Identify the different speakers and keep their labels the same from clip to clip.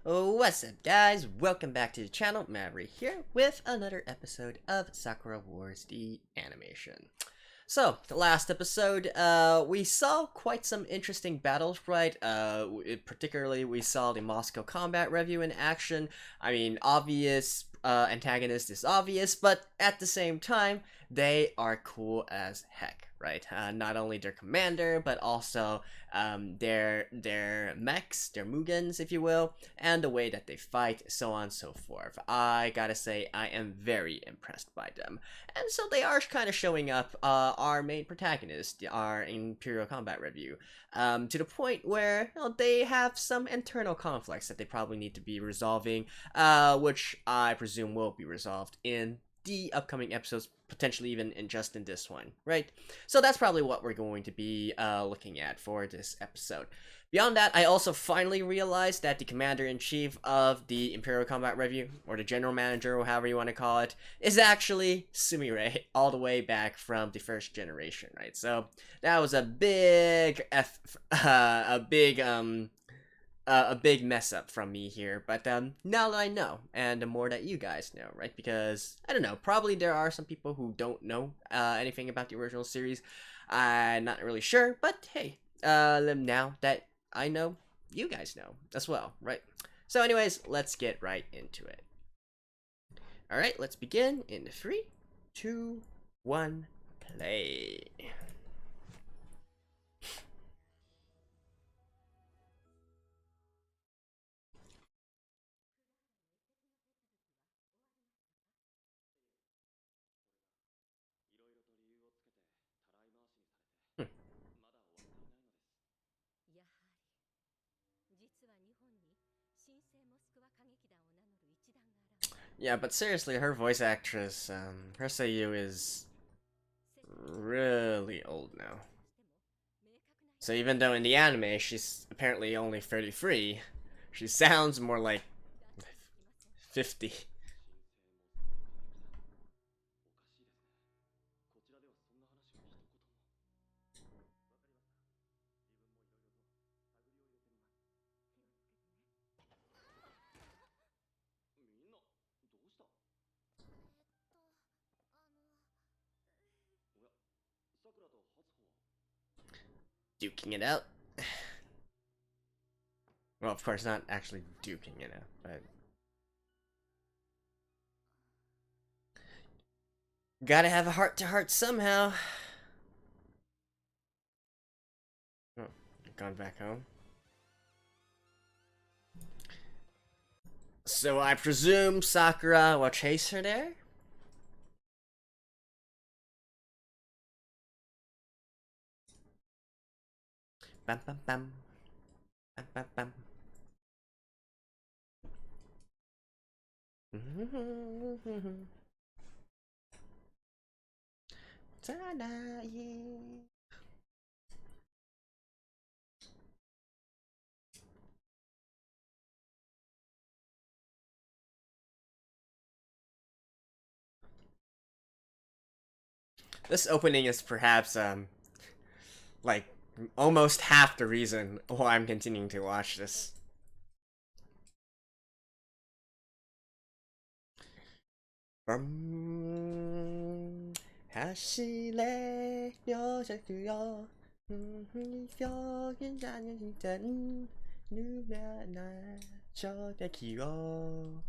Speaker 1: What's up, guys? Welcome back to the channel. Maverick here with another episode of Sakura Wars the Animation. So, the last episode, we saw quite some interesting battles, right? Particularly, we saw the Moscow combat review in action. I mean, obvious antagonist is obvious, but at the same time, they are cool as heck, right? Not only their commander, but also their mechs, their Mugans, if you will, and the way that they fight, so on and so forth. I gotta say, I am very impressed by them. And so they are kind of showing up, our main protagonist, our Imperial Combat Review, to the point where they have some internal conflicts that they probably need to be resolving, which I presume will be resolved in the upcoming episodes, potentially even in this one, right? So that's probably what we're going to be looking at for this episode. Beyond that, I also finally realized that the commander-in-chief of the Imperial Combat Review, or the general manager, or however you want to call it, is actually Sumire, all the way back from the first generation, right? So that was a big a big mess up from me here, but now that I know, and the more that you guys know, right? Because, I don't know, probably there are some people who don't know anything about the original series. I'm not really sure, but hey, now that I know, you guys know as well, right? So anyways, let's get right into it. Alright, let's begin in 3, 2, 1, play. Yeah, but seriously, her voice actress, her seiyuu is really old now. So even though in the anime she's apparently only 33, she sounds more like 50. Duking it out. Well, of course, not actually duking it out, but gotta have a heart-to-heart somehow. Oh, gone back home. So I presume Sakura will chase her there? Bam bam bam. Bam bam bam. This opening is perhaps like almost half the reason why I'm continuing to watch this. From 走れ両弱よ表現者に点ぬめな衝撃を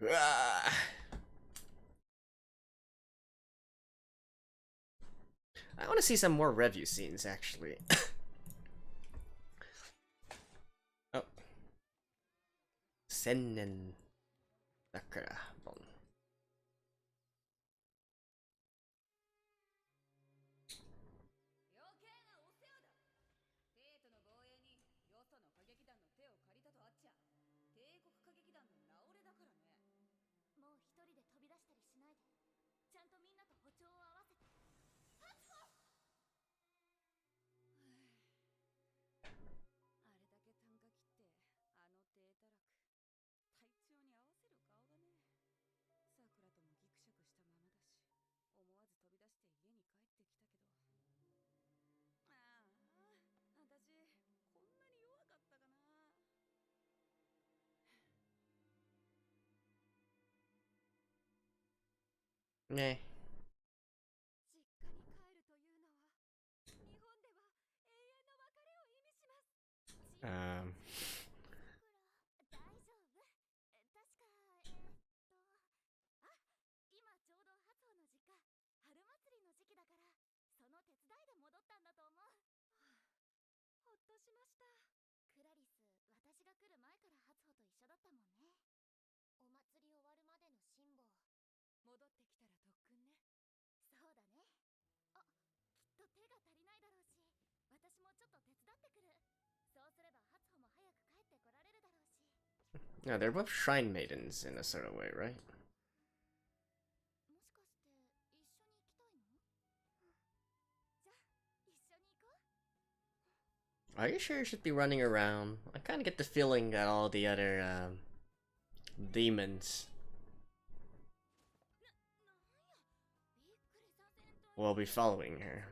Speaker 1: うわI want to see some more review scenes, actually. Oh. Sennen Sakura. Meh. Um. Yeah, they're both shrine maidens in a sort of way, right? Are you sure you should be running around? I kind of get the feeling that all the other demons will be following her.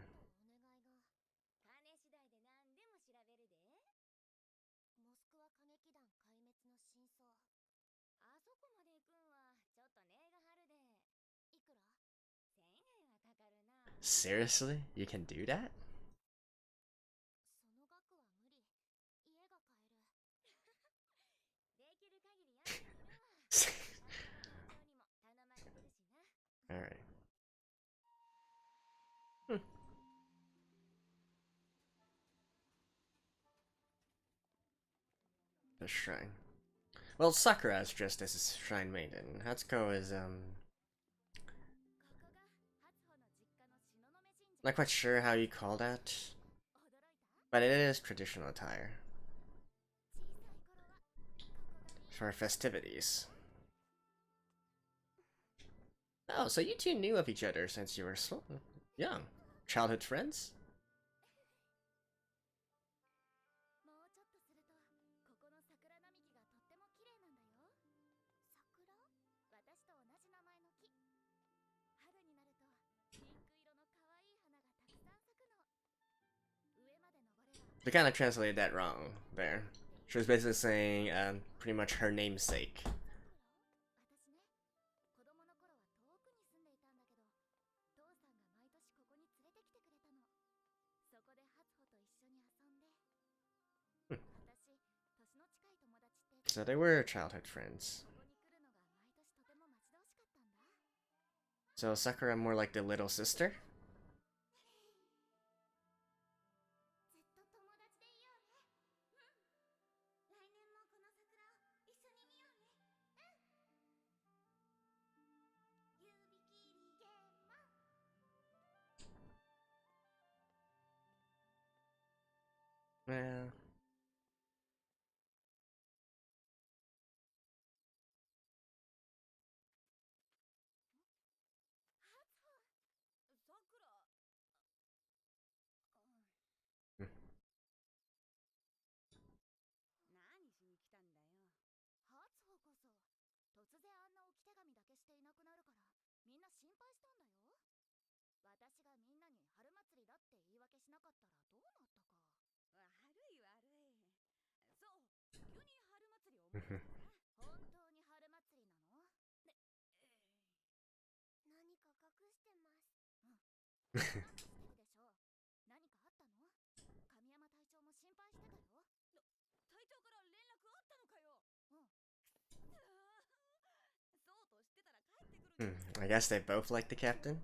Speaker 1: Seriously? You can do that? Alright. The shrine. Well, Sakura is dressed as a shrine maiden. Hatsuko is, not quite sure how you call that, but it is traditional attire for festivities. Oh, so you two knew of each other since you were so young. Childhood friends? They kind of translated that wrong there. She was basically saying pretty much her namesake. So they were childhood friends. So Sakura more like the little sister? Yeah. I guess they both like the captain.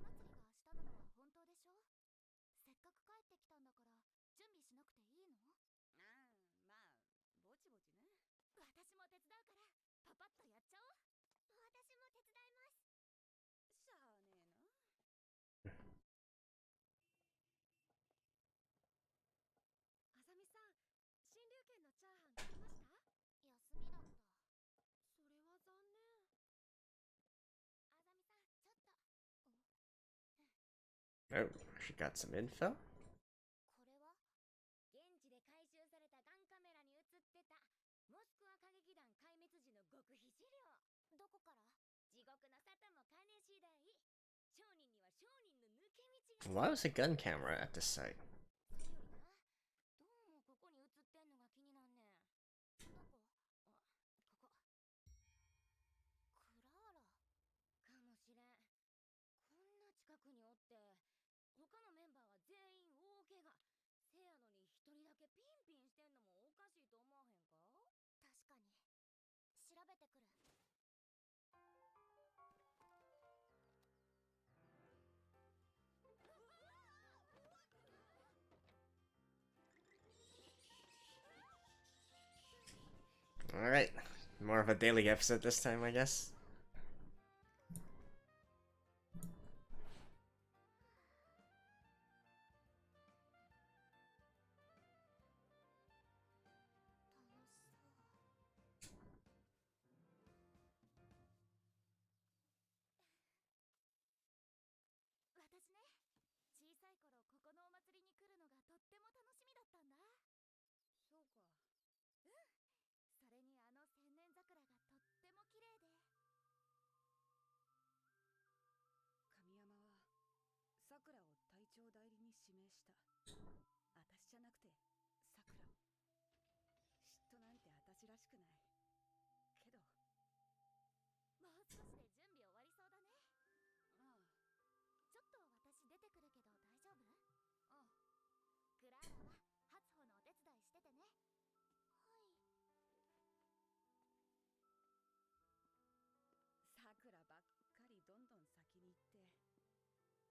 Speaker 1: Oh, she got some info. Why was a gun camera at this site?
Speaker 2: どうもここに映ってんのが気になんねん。どこ？あ、ここ。クラーラかもしれん。こんな近くにおって、他のメンバーは全員大怪我。せやのに一人だけピンピンしてんのもおかしいと思わへんか？確かに。調べてくる。
Speaker 1: Alright, more of a daily episode this time, I guess.
Speaker 3: Sakura を隊長代理に指名した。私じゃなくてSakuraを。嫉妬なんて私らしくない。けど、
Speaker 2: もう少しで準備終わりそうだね。
Speaker 3: ああ。
Speaker 2: ちょっと私出てくるけど大丈夫？
Speaker 3: ああ。
Speaker 2: クラーラは初歩のお手伝いしててね。はい。
Speaker 3: Sakuraばっかりどんどん先に行って。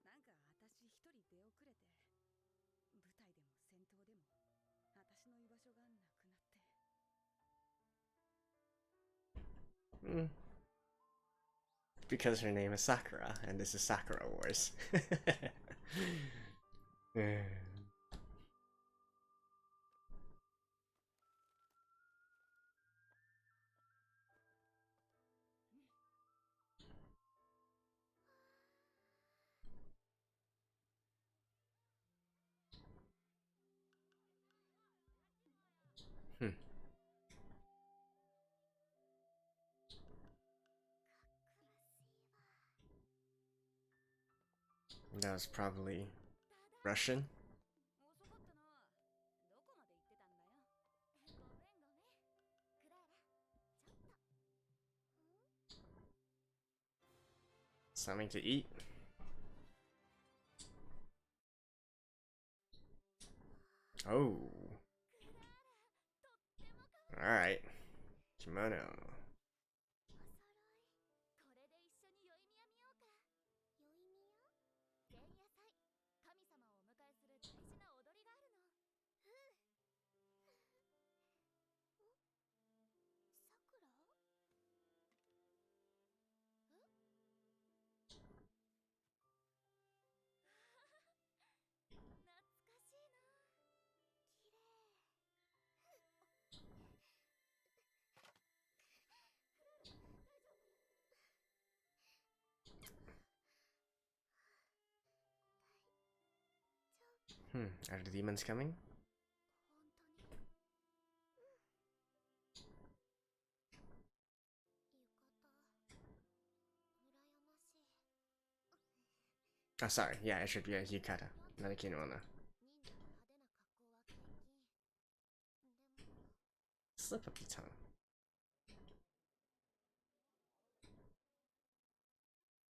Speaker 3: なんか私一人出遅れて、舞台でも戦闘でも私の居場所がなくなって。
Speaker 1: Because her name is Sakura, and this is Sakura Wars. That was probably Russian.
Speaker 3: 遅かったな。どこまで行ってたんだよ。
Speaker 2: ごめんごめん。クラーラ、ちょっと。
Speaker 1: Something to eat. Oh. Alright. Kimono.
Speaker 2: これで一緒に宵宮見ようか。宵宮？前夜祭。神様をお迎えする大事な踊りがあるの。さくら？懐かしいな。綺麗。
Speaker 1: Are the demons coming?
Speaker 2: 本当に。浴衣。羨ましい。
Speaker 1: Oh, sorry. Yeah, it should be a yukata, not a kimono.
Speaker 2: 忍者の派手な格好は厳禁。でも。
Speaker 1: Slip of the tongue.
Speaker 2: も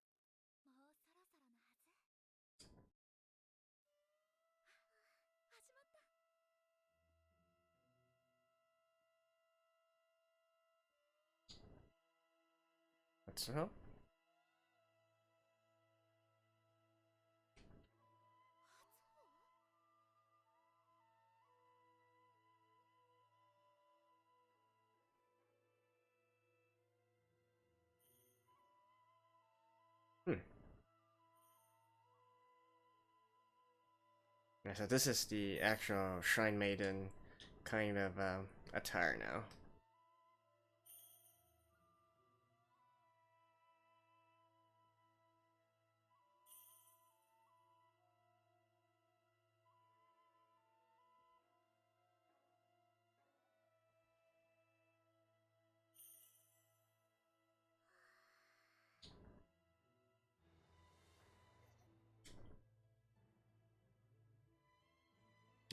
Speaker 2: うそろそろのはず。始まった。
Speaker 1: What's up? Yeah, so this is the actual Shrine Maiden kind of attire now.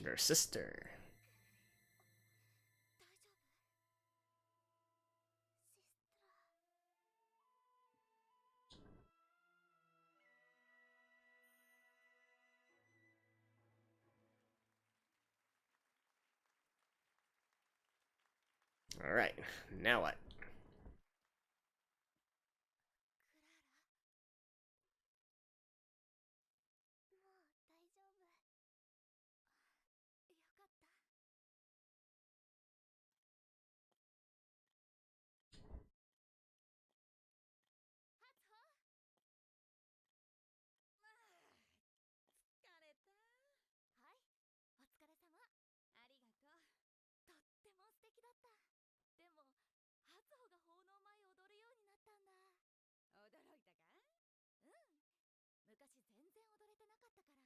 Speaker 1: Your sister.
Speaker 2: 大丈夫？シスター。
Speaker 1: Alright, now what?
Speaker 2: クララ、もう大丈夫。よかった。ハツホ、疲れた。はい、お疲れ様。ありがとう。とっても素敵だった。でも、ハツホが奉納前踊るようになったんだ。驚いたか？うん。昔全然踊れてなかったから。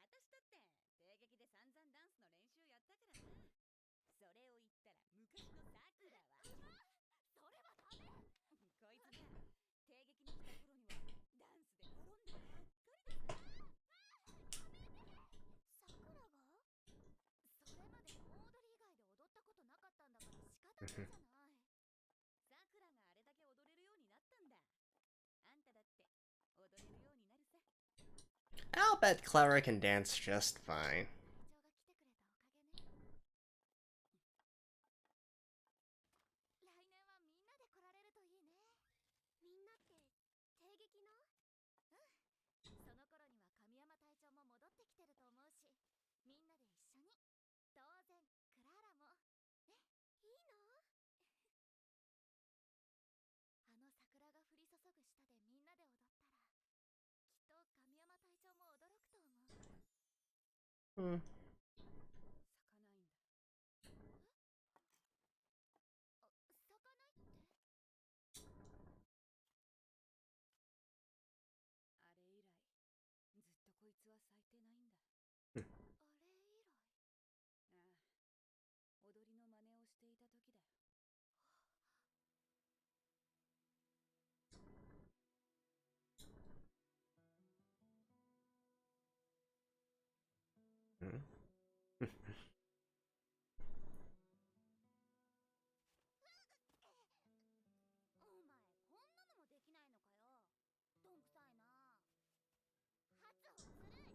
Speaker 2: 私だって帝劇で散々ダンスの練習やったからな。それを言ったら昔のさくらはそれはダメ。こいつが帝劇に来た頃にはダンスで転んでばっかりだぜ。さくらが？それまで盆踊り以外で踊ったことなかったんだから仕方ないじゃない。さくらがあれだけ踊れるようになったんだ。あんただって踊れるようになるさ。
Speaker 1: I'll bet Clara can dance just fine.
Speaker 2: 会長が来てくれたおかげね。来年はみんなで来られるといいね。みんなって帝劇の？うん。その頃には神山隊長も戻ってきてると思うし、みんなで一緒に。当然クララも。え、いいの？あの桜が降り注ぐ下でみんなで踊ったら、きっと神山隊長も驚くと思う。
Speaker 1: Hmm.
Speaker 3: 咲かないんだ。
Speaker 2: あ、咲かないって？
Speaker 3: あれ以来ずっとこいつは咲いてないんだ。
Speaker 2: あれ以来？
Speaker 3: ああ、踊りの真似をしていた時だよ。
Speaker 1: Hmm.
Speaker 2: お前こんなのもできないのかよ。どんくさいな。ハツホずるい。何が？ハツホは自分だけ何でもできるからってずるい。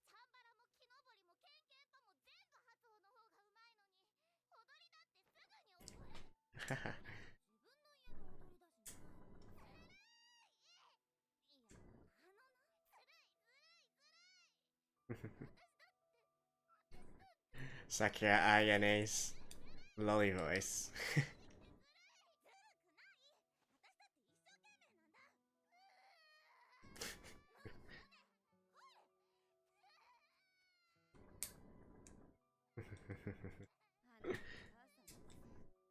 Speaker 2: チャンバラも木登りもケンケンパも全部ハツホの方がうまいのに、踊りだってすぐに覚える。自分の家の踊りだしな。ずるい。いや、ずるいずるいずるい。
Speaker 1: Sakura INA's lolly voice.
Speaker 3: あの母さんにすっごい怒られて悪かったよ。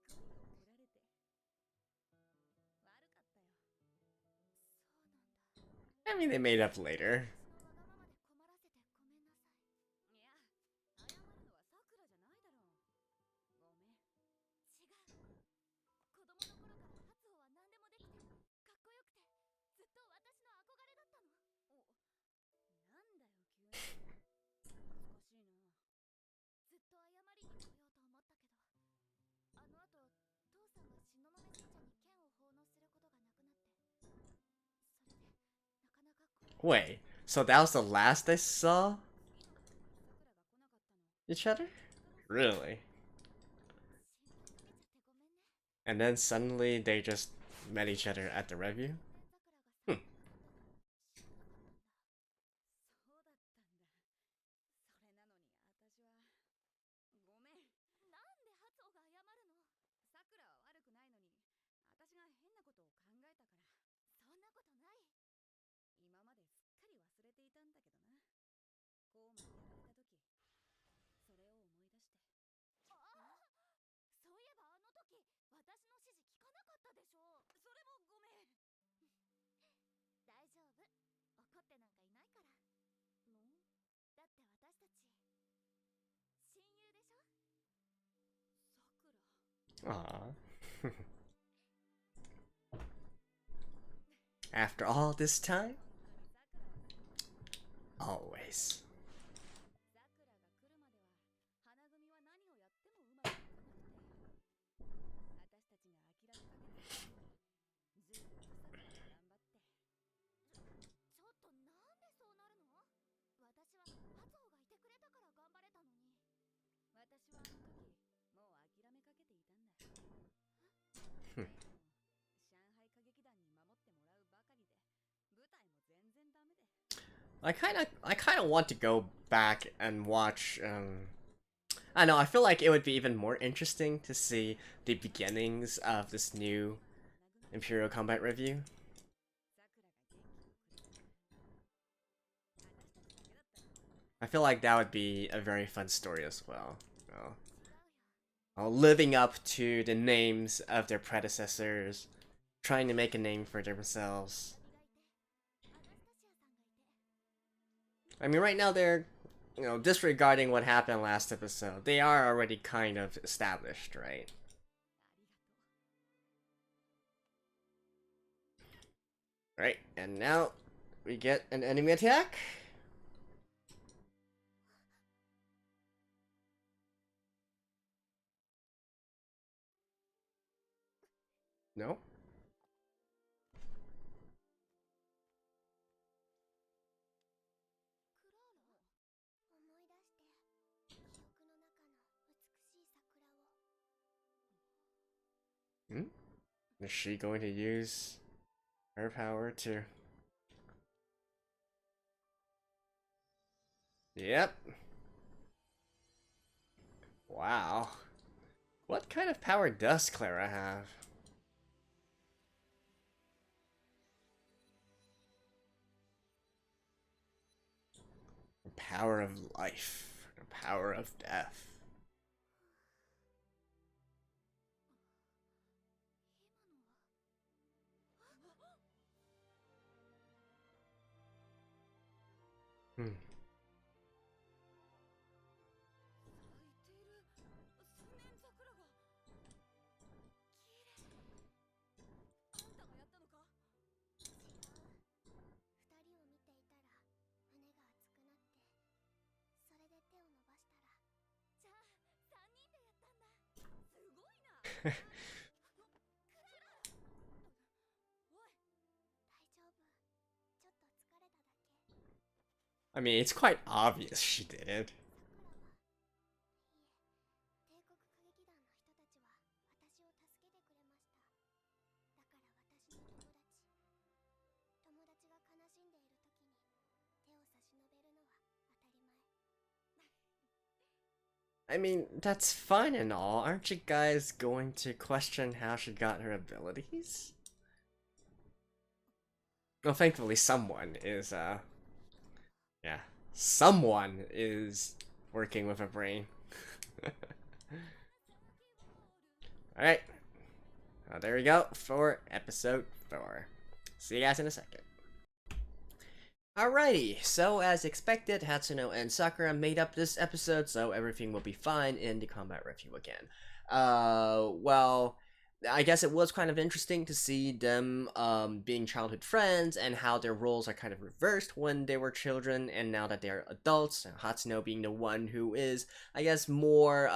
Speaker 2: そうなんだ。
Speaker 1: I mean, they made up later.
Speaker 2: 私のわがままで困らせてごめんなさい。
Speaker 3: いや、謝るのはさくらじゃないだろう。ごめん。
Speaker 2: 違う。子供の頃からハツホは何でもできて、かっこよくて、ずっと私の憧れだったの。
Speaker 3: お、なんだよ急に。懐かしいな。
Speaker 2: ずっと謝りに来ようと思ったけど、あの後父さんが東雲神社に剣を奉納することがなくなって、それでなかなか来れなくて。
Speaker 1: Wait, so that was the last they saw
Speaker 3: 次の日さくらが来なかったの。
Speaker 1: each other?
Speaker 3: そろそろ
Speaker 1: Really?
Speaker 2: 心配かけちゃってごめんね。
Speaker 1: And then suddenly they just met each other at the review?
Speaker 2: 少年桜が咲くのを知らなかったんだ。
Speaker 3: そうだったんだ。それなのに私はごめん。
Speaker 2: なんでハツホが謝るの？
Speaker 3: さくらは悪くないのに、私が変なことを考えたから。
Speaker 2: そんなことない。
Speaker 3: 今まですっかり忘れていたんだけどな。こうまでやられた時、それを思い出して。
Speaker 2: ああ、そういえばあの時私の指示聞かなかったでしょ。
Speaker 3: それもごめん。
Speaker 2: 大丈夫、怒ってなんかいないから。だって私たち親友でしょ。
Speaker 3: さくら。
Speaker 1: Aww. After all this time? Always.
Speaker 3: さくらが来るまでは花組は何をやってもうまくいかなくて、私たちが諦めかけていたのにずっとさくらが頑張って。ちょっとなんでそうなるの？私は発音がいてくれたから頑張れたのに。私はあの時もう諦めかけていたんだ。でも上海歌劇団に守ってもらうばかりで舞台も全然ダメで。
Speaker 1: I kind of want to go back and watch. I know. I feel like it would be even more interesting to see the beginnings of this new Imperial Combat Review.
Speaker 3: さくらが元気をくれて、私たちだけだったら。
Speaker 1: I feel like that would be a very fun story as well. Oh.
Speaker 3: 違うよ。
Speaker 1: Living up to the names of their predecessors, trying to make a name for themselves.
Speaker 3: アナスタシアさんがいて。
Speaker 1: I mean, right now they're, disregarding what happened last episode, they are already kind of established, right?
Speaker 3: ありがとう。
Speaker 1: Right, and now we get an enemy attack. No?
Speaker 2: クラーラ、思い出して記憶の中の美しい桜を。
Speaker 1: Is she going to use her power to... Yep. Wow. What kind of power does Clara have? The power of life. The power of death.
Speaker 3: 今のは。
Speaker 1: Hmm.
Speaker 3: 咲いている千年桜が。綺麗。あんたがやったのか？
Speaker 2: 違う。二人を見ていたら胸が熱くなって、それで手を伸ばしたら。
Speaker 3: じゃあ三人でやったんだ。すごいな。クララ。おい。
Speaker 2: 大丈夫。ちょっと疲れただけ。
Speaker 1: I mean, it's quite obvious she did it.
Speaker 2: 帝国歌劇団の人たちは私を助けてくれました。だから私の友達が悲しんでいる時に手を差し伸べるのは当たり前。
Speaker 1: I mean, that's fine and all. Aren't you guys going to question how she got her abilities? Well, thankfully someone is, yeah. Someone is working with a brain. Alright. There we go for episode 4. See you guys in a second. Alrighty, so as expected, Hatsuno and Sakura made up this episode, so everything will be fine in the combat review again. Well, I guess it was kind of interesting to see them being childhood friends and how their roles are kind of reversed when they were children and now that they're adults. Hatsuno being the one who is, I guess, more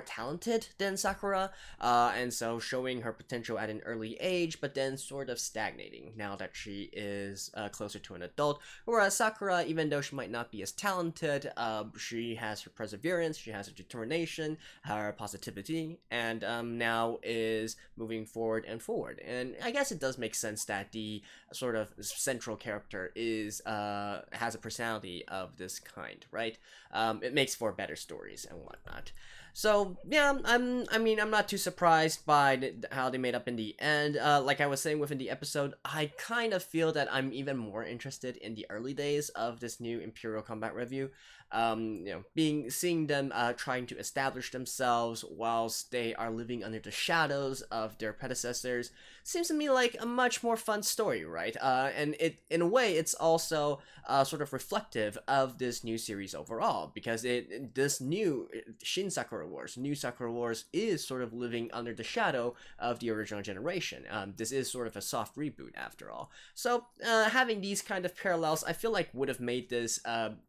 Speaker 1: talented than Sakura, and so showing her potential at an early age, but then sort of stagnating now that she is closer to an adult. Whereas Sakura, even though she might not be as talented, she has her perseverance, she has her determination, her positivity, and now is moving forward and forward. And I guess it does make sense that the sort of central character is has a personality of this kind, right? It makes for better stories and whatnot. So yeah, I'm not too surprised by how they made up in the end. Like I was saying within the episode, I kind of feel that I'm even more interested in the early days of this new Imperial Combat Review. seeing them trying to establish themselves whilst they are living under the shadows of their predecessors seems to me like a much more fun story, right? And in a way, it's also sort of reflective of this new series overall, because this new Sakura Wars is sort of living under the shadow of the original generation. This is sort of a soft reboot after all. So having these kind of parallels, I feel like would have made this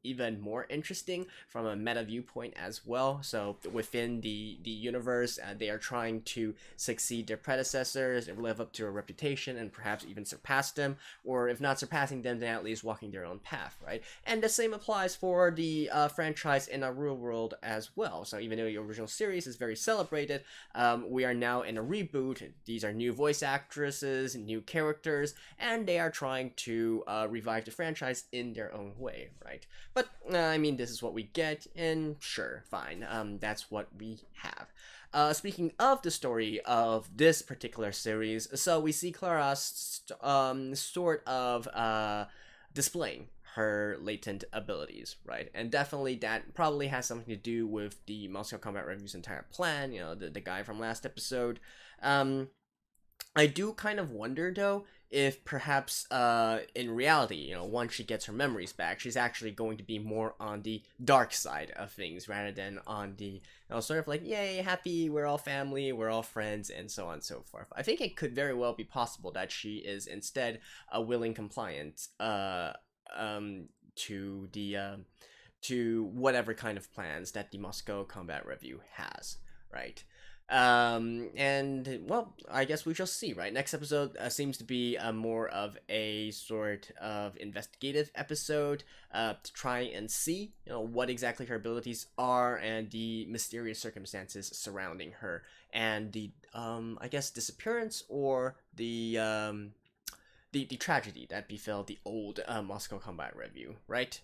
Speaker 1: even more interesting from a meta viewpoint as well. So within the universe, they are trying to succeed their predecessors and live up to a reputation and perhaps even surpass them, or if not surpassing them, then at least walking their own path, right? And the same applies for the franchise in our real world as well. So even though the original series is very celebrated, we are now in a reboot. These are new voice actresses, new characters, and they are trying to revive the franchise in their own way, right? But I mean, this is what we get, and sure, fine. That's what we have. Speaking of the story of this particular series, so we see Clara sort of displaying her latent abilities, right? And definitely that probably has something to do with the Moscow Combat Review's entire plan, the guy from last episode. I do kind of wonder, though, if perhaps in reality, once she gets her memories back, she's actually going to be more on the dark side of things rather than on the sort of like, yay, happy, we're all family, we're all friends, and so on and so forth. I think it could very well be possible that she is instead a willing compliant to the to whatever kind of plans that the Moscow Combat Review has, right? And well, I guess we shall see, right? Next episode seems to be more of a sort of investigative episode to try and see, what exactly her abilities are and the mysterious circumstances surrounding her, and the I guess disappearance or the tragedy that befell the old Moscow Combat Review, right?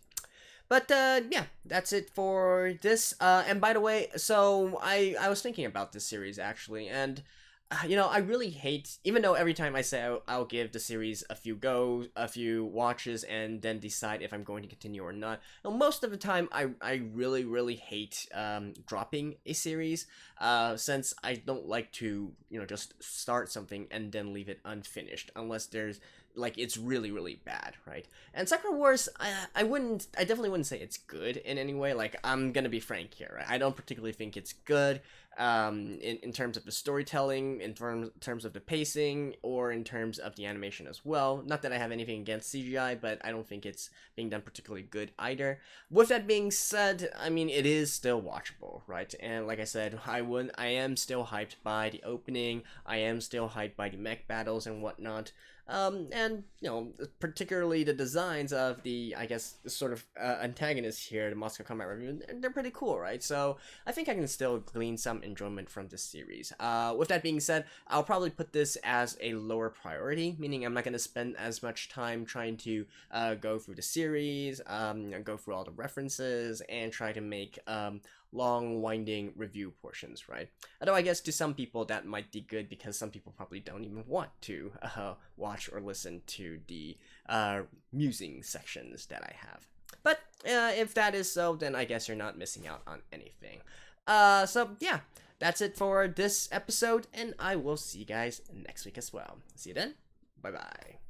Speaker 1: But yeah, that's it for this. And by the way, so I was thinking about this series actually, and I really hate, even though every time I say I'll give the series a few watches, and then decide if I'm going to continue or not. Most of the time, I really hate dropping a series, since I don't like to just start something and then leave it unfinished unless there's like it's really bad, right? And Sakura Wars, I definitely wouldn't say it's good in any way. Like, I'm gonna be frank here, right? I don't particularly think it's good in terms of the storytelling, in terms of the pacing, or in terms of the animation as well. Not that I have anything against CGI, but I don't think it's being done particularly good either. With that being said, I mean, it is still watchable, right? And like I said, I am still hyped by the opening. I am still hyped by the mech battles and whatnot. And particularly the designs of the, I guess, sort of antagonists here, the Moscow Combat Review, they're pretty cool, right? So I think I can still glean some enjoyment from this series. With that being said, I'll probably put this as a lower priority, meaning I'm not going to spend as much time trying to go through the series, go through all the references, and try to make long, winding review portions, right? Although I guess to some people that might be good, because some people probably don't even want to watch or listen to the musing sections that I have. But if that is so, then I guess you're not missing out on anything. So yeah, that's it for this episode, and I will see you guys next week as well. See you then. Bye-bye.